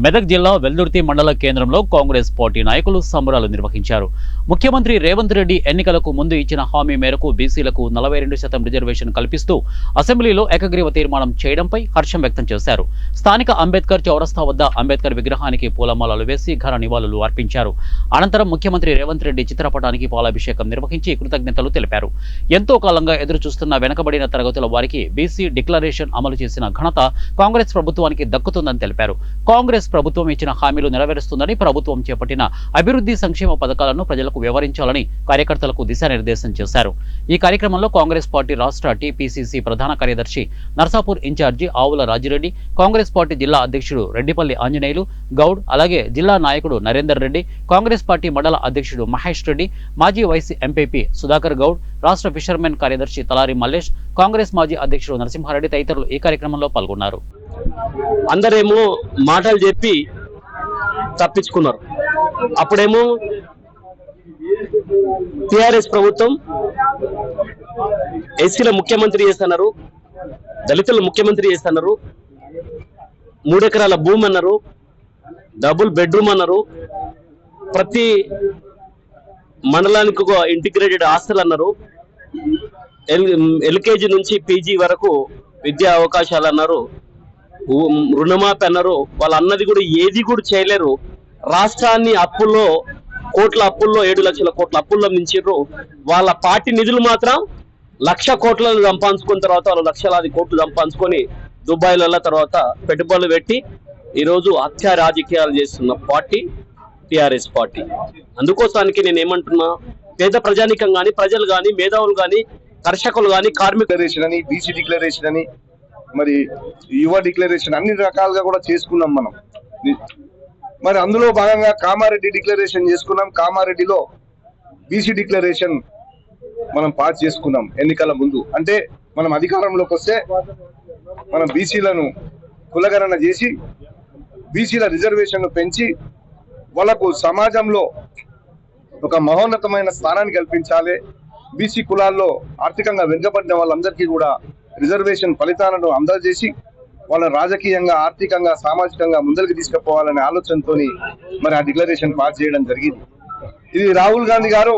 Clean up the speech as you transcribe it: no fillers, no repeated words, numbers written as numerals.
మెదక్ జిల్లా వెల్దుర్తి మండల కేంద్రంలో కాంగ్రెస్ పార్టీ నాయకులు సంబరాలు నిర్వహించారు. ముఖ్యమంత్రి రేవంత్ రెడ్డి ఎన్నికలకు ముందు ఇచ్చిన హామీ మేరకు బీసీలకు 42% రిజర్వేషన్ కల్పిస్తూ అసెంబ్లీలో ఏకగ్రీవ తీర్మానం చేయడంపై హర్షం వ్యక్తం చేశారు. స్థానిక అంబేద్కర్ చౌరస్తా వద్ద అంబేద్కర్ విగ్రహానికి పూలమాలలు వేసి ఘన నివాళులు అర్పించారు. అనంతరం ముఖ్యమంత్రి రేవంత్ రెడ్డి చిత్రపటానికి పాలాభిషేకం నిర్వహించి కృతజ్ఞతలు తెలిపారు. ఎంతో కాలంగా ఎదురుచూస్తున్న వెనుకబడిన తరగతుల వారికి బీసీ డిక్లరేషన్ అమలు చేసిన ఘనత కాంగ్రెస్ ప్రభుత్వానికి దక్కుతుందని తెలిపారు. కాంగ్రెస్ ప్రభుత్వం ఇచ్చిన హామీలు నెరవేరుస్తుందని, ప్రభుత్వం చేపట్టిన అభివృద్ధి సంక్షేమ పథకాలను ప్రజలకు వివరించాలని కార్యకర్తలకు దిశానిర్దేశం చేశారు. ఈ కార్యక్రమంలో కాంగ్రెస్ పార్టీ రాష్ట్ర టీపీసీసీ ప్రధాన కార్యదర్శి నర్సాపూర్ ఇన్ఛార్జి ఆవుల రాజిరెడ్డి, కాంగ్రెస్ పార్టీ జిల్లా అధ్యక్షుడు రెడ్డిపల్లి ఆంజనేయులు గౌడ్, అలాగే జిల్లా నాయకుడు నరేందర్ రెడ్డి, కాంగ్రెస్ పార్టీ మండల అధ్యక్షుడు మహేష్ రెడ్డి, మాజీ వైసీ ఎంపీపీ సుధాకర్ గౌడ్, రాష్ట్ర ఫిషర్మెన్ కార్యదర్శి తలారి మల్లేష్, కాంగ్రెస్ మాజీ అధ్యక్షుడు నరసింహారెడ్డి తదితరులు ఈ కార్యక్రమంలో పాల్గొన్నారు. అందరేమో మాటలు చెప్పి తప్పించుకున్నారు. అప్పుడేమో టిఆర్ఎస్ ప్రభుత్వం ఎస్సీల ముఖ్యమంత్రి చేస్తున్నారు, దళితుల ముఖ్యమంత్రి చేస్తున్నారు, 3 ఎకరాల భూమి అన్నారు, డబుల్ బెడ్రూమ్ అన్నారు, ప్రతి మండలానికి ఒక ఇంటిగ్రేటెడ్ హాస్టల్ అన్నారు, ఎల్కేజీ నుంచి పీజీ వరకు విద్యా అవకాశాలు అన్నారు, రుణమాఫీ అన్నారు. వాళ్ళు అన్నది కూడా ఏది కూడా చేయలేరు. రాష్ట్రాన్ని అప్పుల్లో, కోట్ల అప్పుల్లో, 7 లక్షల కోట్ల అప్పుల్లో మించారు. వాళ్ళ పార్టీ నిధులు మాత్రం 1,00,000 కోట్లను సంపాదించుకున్న తర్వాత వాళ్ళు లక్షలాది కోట్లు సంపాదించుకొని దుబాయ్ల తర్వాత పెట్టుబడులు పెట్టి ఈరోజు హత్య రాజకీయాలు చేస్తున్న పార్టీ టిఆర్ఎస్ పార్టీ. అందుకోసానికి నేను ఏమంటున్నా, పేద ప్రజానికం కానీ, ప్రజలు కానీ, మేధావులు కానీ, కర్షకులు కానీ, కార్మిక డిక్లరేషన్ అని, బీసీ డిక్లరేషన్ అని, మరి యువ డిక్లరేషన్ అన్ని రకాలుగా కూడా చేసుకున్నాం మనం. మరి అందులో భాగంగా కామారెడ్డి డిక్లరేషన్ చేసుకున్నాం. కామారెడ్డిలో బీసీ డిక్లరేషన్ మనం పాస్ చేసుకున్నాం ఎన్నికల ముందు. అంటే మనం అధికారంలోకి వస్తే మనం బీసీలను కులగణన చేసి బీసీల రిజర్వేషన్ పెంచి వాళ్ళకు సమాజంలో ఒక మహోన్నతమైన స్థానాన్ని కల్పించాలి. బీసీ కులాల్లో ఆర్థికంగా వెనుకబడిన వాళ్ళందరికీ కూడా రిజర్వేషన్ ఫలితాలను అందజేసి వాళ్ళ రాజకీయంగా, ఆర్థికంగా, సామాజికంగా ముందరికి తీసుకుపోవాలనే ఆలోచనతోని మరి ఆ డిక్లరేషన్ పాస్ చేయడం జరిగింది. ఇది రాహుల్ గాంధీ గారు